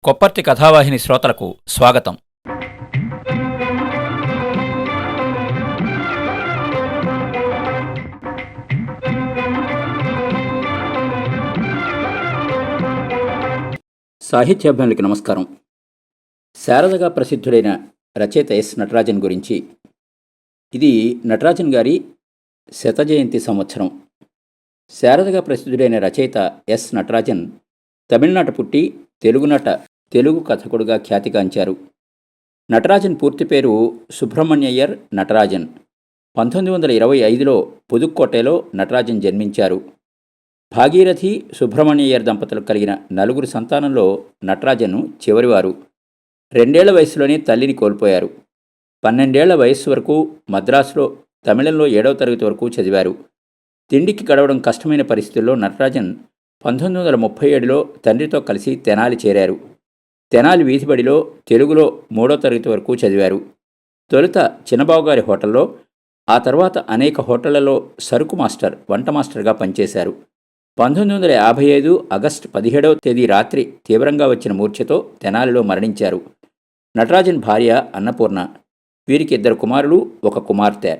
కొప్పర్తి కథావాహిని శ్రోతలకు స్వాగతం. సాహిత్యాభిమానులకి నమస్కారం. శారదగా ప్రసిద్ధుడైన రచయిత ఎస్ నటరాజన్ గురించి. ఇది నటరాజన్ గారి శతజయంతి సంవత్సరం. శారదగా ప్రసిద్ధుడైన రచయిత ఎస్ నటరాజన్ తమిళనాట పుట్టి తెలుగు కథకుడుగా ఖ్యాతిగాంచారు. నటరాజన్ పూర్తి పేరు సుబ్రహ్మణ్యయ్యర్ నటరాజన్. 1925లో పుదుక్కోటలో నటరాజన్ జన్మించారు. భాగీరథి సుబ్రహ్మణ్యయ్యర్ దంపతులకు కలిగిన 4 సంతానంలో నటరాజన్ చివరివారు. 2 ఏళ్ల వయసులోనే తల్లిని కోల్పోయారు. 12 ఏళ్ల వయస్సు వరకు మద్రాసులో తమిళంలో 7వ తరగతి వరకు చదివారు. తిండికి గడవడం కష్టమైన పరిస్థితుల్లో నటరాజన్ 1937లో తండ్రితో కలిసి తెనాలి చేరారు. తెనాలి వీధిబడిలో తెలుగులో 3వ తరగతి వరకు చదివారు. తొలుత చిన్నబాబుగారి హోటల్లో, ఆ తర్వాత అనేక హోటళ్లలో సరుకు మాస్టర్, వంట మాస్టర్గా పనిచేశారు. 1955 ఆగస్టు 17వ తేదీ రాత్రి తీవ్రంగా వచ్చిన మూర్ఛతో తెనాలిలో మరణించారు. నటరాజన్ భార్య అన్నపూర్ణ. వీరికి 2 కుమారులు, 1 కుమార్తె.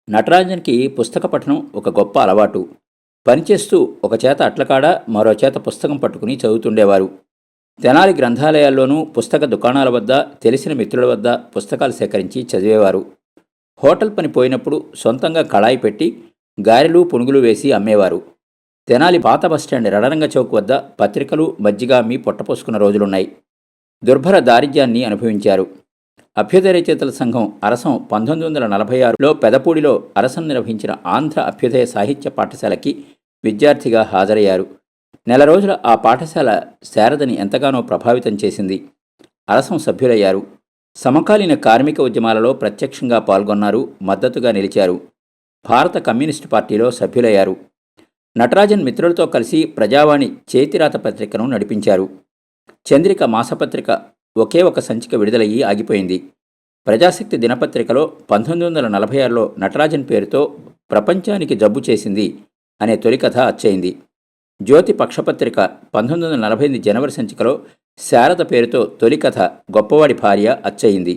నటరాజన్కి పుస్తక పఠనం ఒక గొప్ప అలవాటు. పనిచేస్తూ ఒక చేత అట్లకాడ, మరో చేత పుస్తకం పట్టుకుని చదువుతుండేవారు. తెనాలి గ్రంథాలయాల్లోనూ, పుస్తక దుకాణాల వద్ద, తెలిసిన మిత్రుల వద్ద పుస్తకాలు సేకరించి చదివేవారు. హోటల్ పని పోయినప్పుడు సొంతంగా కళాయి పెట్టి గారెలు, పునుగులు వేసి అమ్మేవారు. తెనాలి పాత బస్టాండ్ రణరంగ చౌక్ వద్ద పత్రికలు, మజ్జిగ అమ్మి పొట్టపోసుకున్న రోజులున్నాయి. దుర్భర దారిద్ర్యాన్ని అనుభవించారు. అభ్యుదయ రచయితల సంఘం అరసం 1946లో పెదపూడిలో అరసం నిర్వహించిన ఆంధ్ర అభ్యుదయ సాహిత్య పాఠశాలకి విద్యార్థిగా హాజరయ్యారు. నెల రోజుల ఆ పాఠశాల శారదని ఎంతగానో ప్రభావితం చేసింది. అరసం సభ్యులయ్యారు. సమకాలీన కార్మిక ఉద్యమాలలో ప్రత్యక్షంగా పాల్గొన్నారు, మద్దతుగా నిలిచారు. భారత కమ్యూనిస్టు పార్టీలో సభ్యులయ్యారు. నటరాజన్ మిత్రులతో కలిసి ప్రజావాణి చేతిరాత పత్రికను నడిపించారు. చంద్రిక మాసపత్రిక ఒకే ఒక సంచిక విడుదలయ్యి ఆగిపోయింది. ప్రజాశక్తి దినపత్రికలో 1946లో నటరాజన్ పేరుతో ప్రపంచానికి జబ్బు చేసింది అనే తొలి కథ అచ్చయింది. జ్యోతి పక్షపత్రిక 1948 జనవరి సంచికలో శారద పేరుతో తొలి కథ గొప్పవాడి భార్య అచ్చయింది.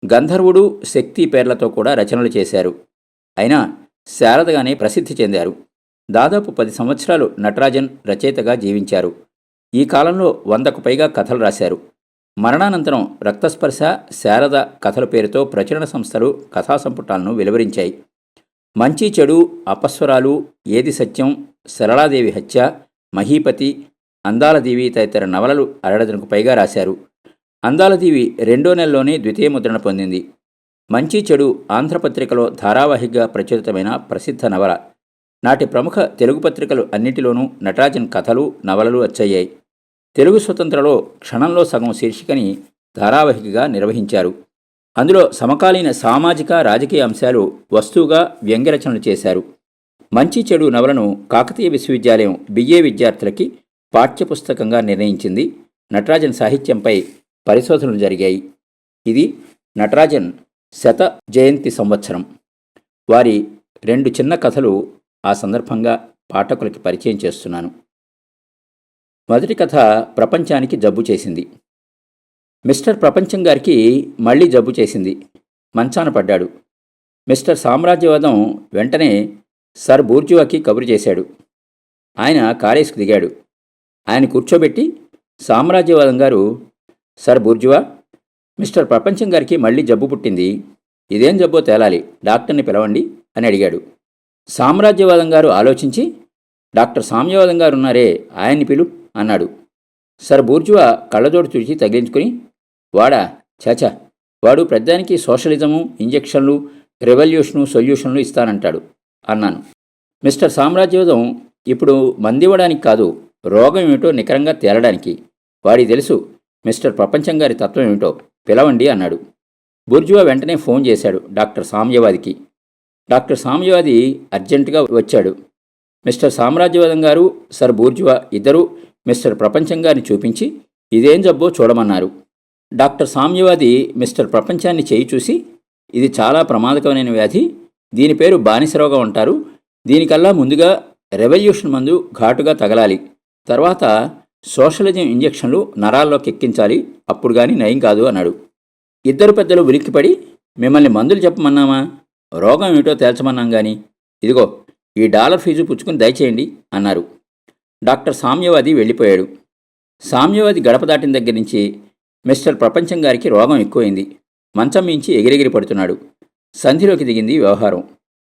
గంధర్వుడు, శక్తి పేర్లతో కూడా రచనలు చేశారు. అయినా శారదగానే ప్రసిద్ధి చెందారు. దాదాపు 10 సంవత్సరాలు నటరాజన్ రచయితగా జీవించారు. ఈ కాలంలో 100కు పైగా కథలు రాశారు. మరణానంతరం రక్తస్పర్శ, శారద కథల పేరుతో ప్రచురణ సంస్థలు కథా సంపుటాలను వెలువరించాయి. మంచి చెడు, అపస్వరాలు, ఏది సత్యం, సరళాదేవి హత్య, మహీపతి, అందాలదేవి తదితర నవలలు 60కు పైగా రాశారు. అందాలదేవి 2వ నెలలోనే ద్వితీయ ముద్రణ పొందింది. మంచి చెడు ఆంధ్రపత్రికలో ధారావాహికగా ప్రచురితమైన ప్రసిద్ధ నవల. నాటి ప్రముఖ తెలుగు పత్రికలు అన్నిటిలోనూ నటరాజన్ కథలు, నవలలు వచ్చయ్యాయి. తెలుగు స్వతంత్రలో క్షణంలో సగం శీర్షికని ధారావాహికగా నిర్వహించారు. అందులో సమకాలీన సామాజిక, రాజకీయ అంశాలు వస్తువుగా వ్యంగ్యరచనలు చేశారు. మంచి చెడు నవలను కాకతీయ విశ్వవిద్యాలయం బిఏ విద్యార్థులకి పాఠ్యపుస్తకంగా నిర్ణయించింది. నటరాజన్ సాహిత్యంపై పరిశోధనలు జరిగాయి. ఇది నటరాజన్ శత జయంతి సంవత్సరం. వారి 2 చిన్న కథలు ఆ సందర్భంగా పాఠకులకి పరిచయం చేస్తున్నాను. మొదటి కథ ప్రపంచానికి జబ్బు చేసింది. మిస్టర్ ప్రపంచం గారికి మళ్ళీ జబ్బు చేసింది. మంచాన పడ్డాడు. మిస్టర్ సామ్రాజ్యవాదం వెంటనే సర్ బూర్జువాకి కబురు చేశాడు. ఆయన కారేసుకు దిగాడు. ఆయన కూర్చోబెట్టి సామ్రాజ్యవాదం గారు, సర్ బూర్జువా, మిస్టర్ ప్రపంచం గారికి మళ్ళీ జబ్బు పుట్టింది. ఇదేం జబ్బో తేలాలి, డాక్టర్ని పిలవండి అని అడిగాడు. సామ్రాజ్యవాదం గారు ఆలోచించి, డాక్టర్ సామ్యవాదం గారు ఉన్నారే, ఆయన్ని పిలు అన్నాడు. సర్ బూర్జువా కళ్ళజోడు తుడిచి తగిలించుకుని, వాడా, చాచా, వాడు ప్రతిదానికి సోషలిజము, ఇంజెక్షన్లు, రెవల్యూషను, సొల్యూషన్లు ఇస్తానంటాడు అన్నాను. మిస్టర్ సామ్రాజ్యవాదం ఇప్పుడు మందివ్వడానికి కాదు, రోగం ఏమిటో నికరంగా తేలడానికి. వాడికి తెలుసు మిస్టర్ ప్రపంచం గారి తత్వం ఏమిటో, పిలవండి అన్నాడు. బూర్జువా వెంటనే ఫోన్ చేశాడు డాక్టర్ సామ్యవాదికి. డాక్టర్ సామ్యవాది అర్జెంటుగా వచ్చాడు. మిస్టర్ సామ్రాజ్యవాదం గారు, సర్ బూర్జువా ఇద్దరూ మిస్టర్ ప్రపంచం గారిని చూపించి ఇదేం జబ్బో చూడమన్నారు. డాక్టర్ సామ్యవాది మిస్టర్ ప్రపంచాన్ని చేయి చూసి, ఇది చాలా ప్రమాదకరమైన వ్యాధి, దీని పేరు బానిసరోగం అంటారు. దీనికల్లా ముందుగా రెవల్యూషన్ మందు ఘాటుగా తగలాలి, తర్వాత సోషలిజం ఇంజెక్షన్లు నరాల్లోకి ఎక్కించాలి, అప్పుడు కానీ నయం కాదు అన్నాడు. ఇద్దరు పెద్దలు ఉలిక్కిపడి, మిమ్మల్ని మందులు చెప్పమన్నామా, రోగం ఏమిటో తేల్చమన్నాం కానీ, ఇదిగో ఈ $1 ఫీజు పుచ్చుకుని దయచేయండి అన్నారు. డాక్టర్ సామ్యవాది వెళ్ళిపోయాడు. సామ్యవాది గడప దాటిన దగ్గర నుంచి మిస్టర్ ప్రపంచం గారికి రోగం ఎక్కువైంది. మంచం మించి ఎగిరెగిరి పడుతున్నాడు. సంధిలోకి దిగింది వ్యవహారం.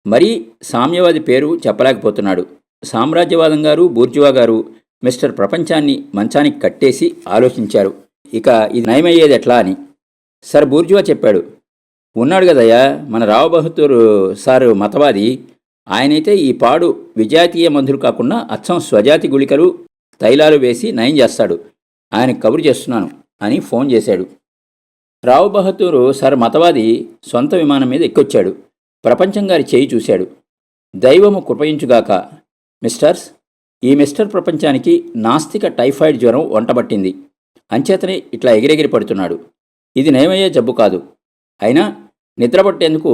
మరీ సామ్యవాది పేరు చెప్పలేకపోతున్నాడు. సామ్రాజ్యవాదం గారు, బూర్జువా గారు మిస్టర్ ప్రపంచాన్ని మంచానికి కట్టేసి ఆలోచించారు, ఇక ఇది నయమయ్యేది ఎట్లా అని. సర్ బూర్జువా చెప్పాడు, ఉన్నాడు కదయ్యా మన రావ్ బహదూర్ సారు మతవాది, ఆయనైతే ఈ పాడు విజాతీయ మందులు కాకుండా అచ్చం స్వజాతి గుళికలు తైలాలు వేసి నయం చేస్తాడు, ఆయనకు కబురు చేస్తున్నాను అని ఫోన్ చేశాడు. రావ్ బహదూర్ సార్ మతవాది సొంత విమానం మీద ఎక్కొచ్చాడు. ప్రపంచం గారి చేయి చూశాడు. దైవము కృపయించుగాక మిస్టర్స్, ఈ మిస్టర్ ప్రపంచానికి నాస్తిక టైఫాయిడ్ జ్వరం వంటబట్టింది, అంచేతనే ఇట్లా ఎగిరెగిరి పడుతున్నాడు. ఇది నయమయ్యే జబ్బు కాదు, అయినా నిద్రపట్టేందుకు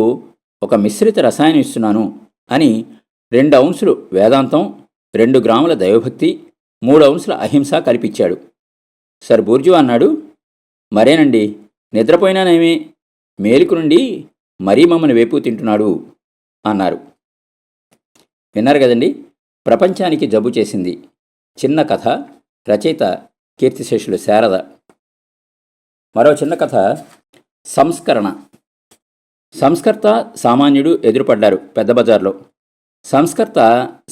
ఒక మిశ్రిత రసాయనం ఇస్తున్నాను అని 2 ఔన్సులు వేదాంతం, 2 గ్రాముల దైవభక్తి, 3 ఔన్సుల అహింస కల్పించాడు. సర్ బూర్జువా అన్నాడు, మరేనండి నిద్రపోయినానేమి, మేలుకు నుండి మరీ మమ్మల్ని వేపు తింటున్నాడు అన్నారు. విన్నారు కదండి, ప్రపంచానికి జబ్బు చేసింది. చిన్న కథ, రచయిత కీర్తిశేషులు శారద. మరో చిన్న కథ, సంస్కరణ. సంస్కర్త సామాన్యుడు ఎదురుపడ్డారు పెద్ద బజార్లో. సంస్కర్త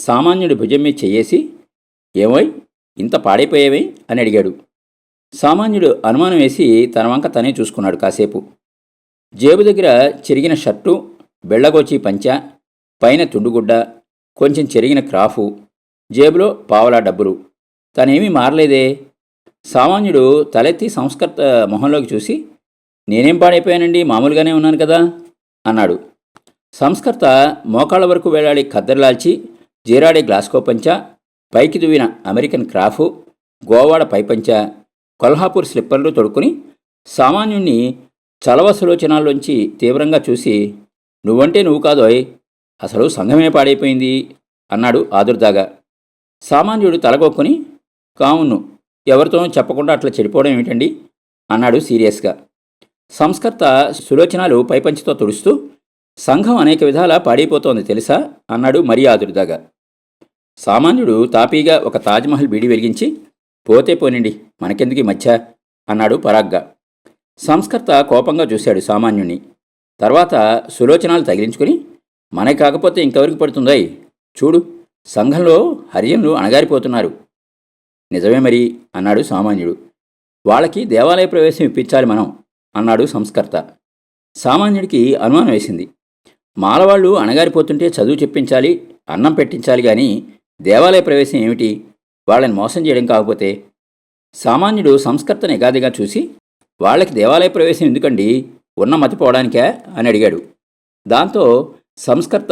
సామాన్యుడి భుజం మీద చెయ్యేసి, ఏమోయ్ ఇంత పాడైపోయేవే అని అడిగాడు. సామాన్యుడు అనుమానం వేసి తన వంక తనే చూసుకున్నాడు కాసేపు. జేబు దగ్గర చెరిగిన షర్టు, బెళ్ళగోచి పంచ, పైన తుండుగుడ్డ, కొంచెం చెరిగిన క్రాఫు, జేబులో పావలా డబ్బులు. తనేమీ మారలేదే. సామాన్యుడు తలెత్తి సంస్కర్త మొహంలోకి చూసి, నేనేం పాడైపోయానండి, మామూలుగానే ఉన్నాను కదా అన్నాడు. సంస్కర్త మోకాళ్ళ వరకు వేలాడి ఖద్దరులాల్చి, జీరాడే గ్లాస్కో పంచ, పైకి దువ్విన అమెరికన్ క్రాఫు, గోవాడ పైపంచ, కొల్హాపూర్ స్లిప్పర్లు తొడుక్కుని సామాన్యుణ్ణి చలవసులోచనాల్లోంచి తీవ్రంగా చూసి, నువ్వంటే నువ్వు కాదోయ్, అసలు సంఘమే పాడైపోయింది అన్నాడు ఆదుర్దాగా. సామాన్యుడు తలగొక్కుని, కావును ఎవరితోనూ చెప్పకుండా అట్లా చెడిపోవడం ఏమిటండి అన్నాడు సీరియస్గా. సంస్కర్త సులోచనాలు పైపంచితో తుడుస్తూ, సంఘం అనేక విధాలా పాడైపోతోంది తెలుసా అన్నాడు మరీ ఆదుర్దాగా. సామాన్యుడు తాపీగా ఒక తాజ్మహల్ బీడి వెలిగించి, పోతే పోనండి మనకెందుకు మధ్య అన్నాడు పరాగ్గా. సంస్కర్త కోపంగా చూశాడు సామాన్యుణ్ణి. తర్వాత సులోచనాలు తగిలించుకుని, మనకి కాకపోతే ఇంకెవరికి పడుతుందాయి, చూడు సంఘంలో హరిజనులు అణగారిపోతున్నారు. నిజమే మరి అన్నాడు సామాన్యుడు. వాళ్ళకి దేవాలయ ప్రవేశం ఇప్పించాలి మనం అన్నాడు సంస్కర్త. సామాన్యుడికి అనుమానం వేసింది. మాలవాళ్ళు అణగారిపోతుంటే చదువు చెప్పించాలి, అన్నం పెట్టించాలి కానీ దేవాలయ ప్రవేశం ఏమిటి, వాళ్ళని మోసం చేయడం కాకపోతే. సామాన్యుడు సంస్కర్తను ఎగాదిగా చూసి, వాళ్ళకి దేవాలయ ప్రవేశం ఎందుకండి, ఉన్న మతిపోవడానికే అని అడిగాడు. దాంతో సంస్కర్త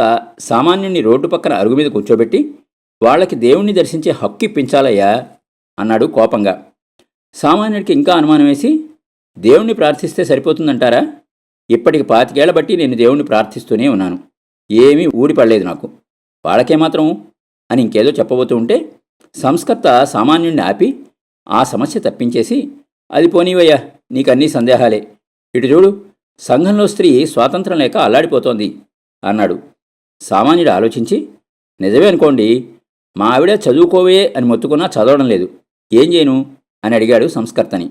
సామాన్యుణ్ణి రోడ్డు పక్కన అరుగు మీద కూర్చోబెట్టి, వాళ్ళకి దేవుణ్ణి దర్శించే హక్కు ఇప్పించాలయ్యా అన్నాడు కోపంగా. సామాన్యుడికి ఇంకా అనుమానం వేసి, దేవుణ్ణి ప్రార్థిస్తే సరిపోతుందంటారా, ఇప్పటికి 25 ఏళ్ల బట్టి నేను దేవుణ్ణి ప్రార్థిస్తూనే ఉన్నాను, ఏమీ ఊడిపడలేదు నాకు, వాళ్ళకేమాత్రం అని ఇంకేదో చెప్పబోతూ ఉంటే సంస్కర్త సామాన్యుణ్ణి ఆపి ఆ సమస్య తప్పించేసి, అది పోనీవయ్యా నీకన్నీ సందేహాలే, ఇటు చూడు సంఘంలో స్త్రీ స్వాతంత్రం లేక అల్లాడిపోతోంది అన్నాడు. సామాన్యుడు ఆలోచించి, నిజమే అనుకోండి, మా ఆవిడ చదువుకోవే అని మొత్తుకున్నా చదవడం లేదు, ఏం చేయను అని అడిగాడు సంస్కర్తని.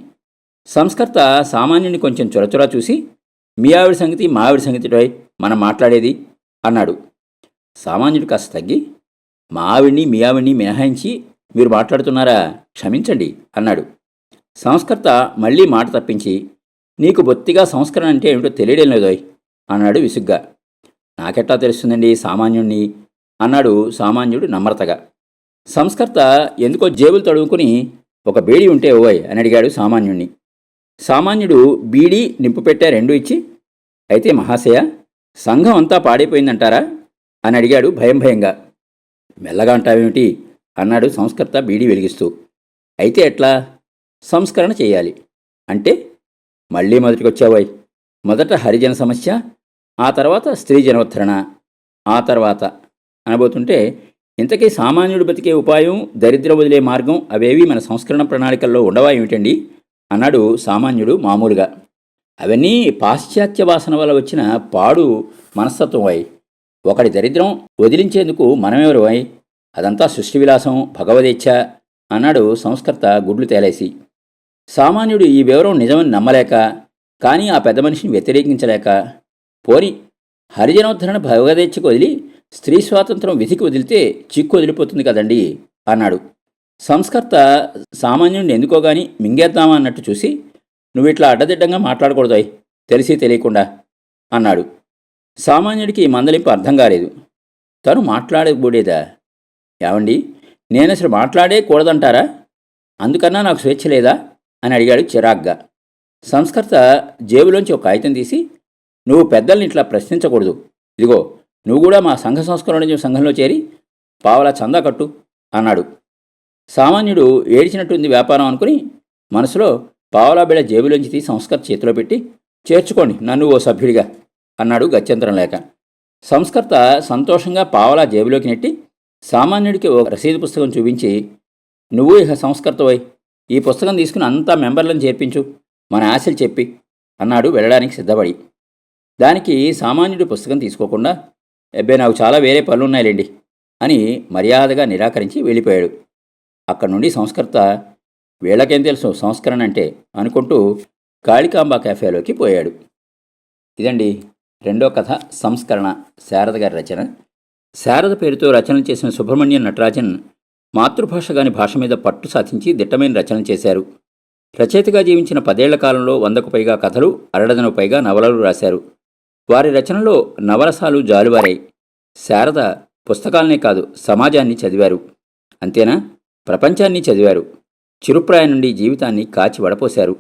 సంస్కర్త సామాన్యుని కొంచెం చొరచొరా చూసి, మీ ఆవిడ సంగతి మా ఆవిడ సంగతి రాయ్ మనం మాట్లాడేది అన్నాడు. సామాన్యుడు కాస్త తగ్గి, మా ఆవిడ్ని మీ ఆవిడ్ని మినహాయించి మీరు మాట్లాడుతున్నారా, క్షమించండి అన్నాడు. సంస్కర్త మళ్ళీ మాట తప్పించి, నీకు బొత్తిగా సంస్కరణ అంటే ఏమిటో తెలియడం లేదోయ్ అన్నాడు విసుగ్గా. నాకెట్లా తెలుస్తుందండి సామాన్యుణ్ణి అన్నాడు సామాన్యుడు నమ్రతగా. సంస్కర్త ఎందుకో జేబులు తడువుకుని, ఒక బీడీ ఉంటే ఓయ్ అని అడిగాడు సామాన్యుణ్ణి. సామాన్యుడు బీడీ నింపు పెట్టే 2 ఇచ్చి, అయితే మహాశయ సంఘం అంతా పాడైపోయిందంటారా అని అడిగాడు భయం భయంగా. మెల్లగా అంటావేమిటి అన్నాడు సంస్కర్త బీడీ వెలిగిస్తూ. అయితే ఎట్లా, సంస్కరణ చేయాలి అంటే, మళ్ళీ మొదటికొచ్చావోయ్, మొదట హరిజన సమస్య, ఆ తర్వాత స్త్రీ జనోద్ధరణ, ఆ తర్వాత అనబోతుంటే ఇంతకీ సామాన్యుడు బతికే ఉపాయం, దరిద్రం వదిలే మార్గం అవేవి మన సంస్కరణ ప్రణాళికల్లో ఉండవా ఏమిటండి అన్నాడు సామాన్యుడు మామూలుగా. అవన్నీ పాశ్చాత్య వాసన వల్ల వచ్చిన పాడు మనస్తత్వం అయి. ఒకడి దరిద్రం వదిలించేందుకు మనమెవరు అయి? అదంతా సృష్టి విలాసం, భగవదేచ్ఛ అన్నాడు సంస్కర్త గుడ్లు తేలేసి. సామాన్యుడు ఈ వివరం నిజమని నమ్మలేక, కానీ ఆ పెద్ద మనిషిని వ్యతిరేకించలేక, పోని హరిజనోద్ధరణ భగవదేచ్ఛకు వదిలి స్త్రీ స్వాతంత్రం విధికి వదిలితే చిక్కు వదిలిపోతుంది కదండి అన్నాడు. సంస్కర్త సామాన్యుడిని ఎందుకోగాని మింగేద్దామా అన్నట్టు చూసి, నువ్విట్లా అడ్డదిడ్డంగా మాట్లాడకూడదాయి, తెలిసి తెలియకుండా అన్నాడు. సామాన్యుడికి మందలింపు అర్థం కాలేదు. తను మాట్లాడబోడేదా? ఏమండి, నేను అసలు మాట్లాడే కూడదంటారా? అందుకన్నా నాకు స్వేచ్ఛ లేదా అని అడిగాడు చిరాగ్గా. సంస్కర్త జేబులోంచి ఒక కాగితం తీసి, నువ్వు పెద్దల్ని ఇట్లా ప్రశ్నించకూడదు, ఇదిగో నువ్వు కూడా మా సంఘ సంస్కరణ సంఘంలో చేరి పావలా చందా కట్టు అన్నాడు. సామాన్యుడు ఏడ్చినట్టుంది వ్యాపారం అనుకుని మనసులో పావలా బిళ్ళ జేబులోంచి తీసి సంస్కర్త చేతిలో పెట్టి, చేర్చుకోండి నన్ను ఓ సభ్యుడిగా అన్నాడు గత్యంతరం లేక. సంస్కర్త సంతోషంగా పావలా జేబులోకి నెట్టి సామాన్యుడికి ఓ రసీదు పుస్తకం చూపించి, నువ్వు ఇక సంస్కర్తవై ఈ పుస్తకం తీసుకుని అంతా మెంబర్లను చేర్పించు, మన ఆశలు చెప్పి అన్నాడు వెళ్ళడానికి సిద్ధపడి. దానికి సామాన్యుడు పుస్తకం తీసుకోకుండా, అబ్బే నాకు చాలా వేరే పనులున్నాయిలేండి అని మర్యాదగా నిరాకరించి వెళ్ళిపోయాడు. అక్కడి నుండి సంస్కర్త వీళ్ళకేం తెలుసు సంస్కరణ అంటే అనుకుంటూ కాళికాంబ క్యాఫేలోకి పోయాడు. ఇదండి రెండో కథ, సంస్కరణ, శారద గారి రచన. శారద పేరుతో రచనలు చేసిన సుబ్రహ్మణ్యం నటరాజన్ మాతృభాషగాని భాష మీద పట్టు సాధించి దిట్టమైన రచనలు చేశారు. రచయితగా జీవించిన 10 ఏళ్ల కాలంలో 100కు పైగా కథలు, 60 పైగా నవలలు రాశారు. వారి రచనలో నవరసాలు జాలువారాయి. శారద పుస్తకాలనే కాదు, సమాజాన్ని చదివారు. అంతేనా, ప్రపంచాన్ని చదివారు. చిరుప్రాయం నుండి జీవితాన్ని కాచి వడపోశారు.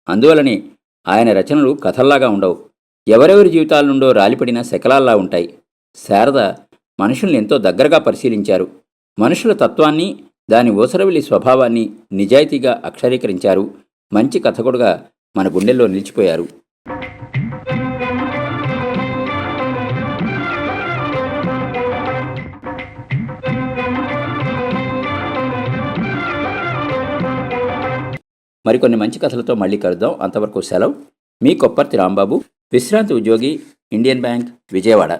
అందువలనే ఆయన రచనలు కథల్లాగా ఉండవు, ఎవరెవరి జీవితాల నుండో రాలిపడిన శకలాల్లా ఉంటాయి. శారద మనుషుల్ని ఎంతో దగ్గరగా పరిశీలించారు. మనుషుల తత్వాన్ని, దాని ఓసరవిలి స్వభావాన్ని నిజాయితీగా అక్షరీకరించారు. మంచి కథకుడుగా మన గుండెల్లో నిలిచిపోయారు. మరికొన్ని మంచి కథలతో మళ్ళీ కలుద్దాం. అంతవరకు సెలవు. మీ కొప్పర్తి రాంబాబు, విశ్రాంతి ఉద్యోగి, ఇండియన్ బ్యాంక్, విజయవాడ.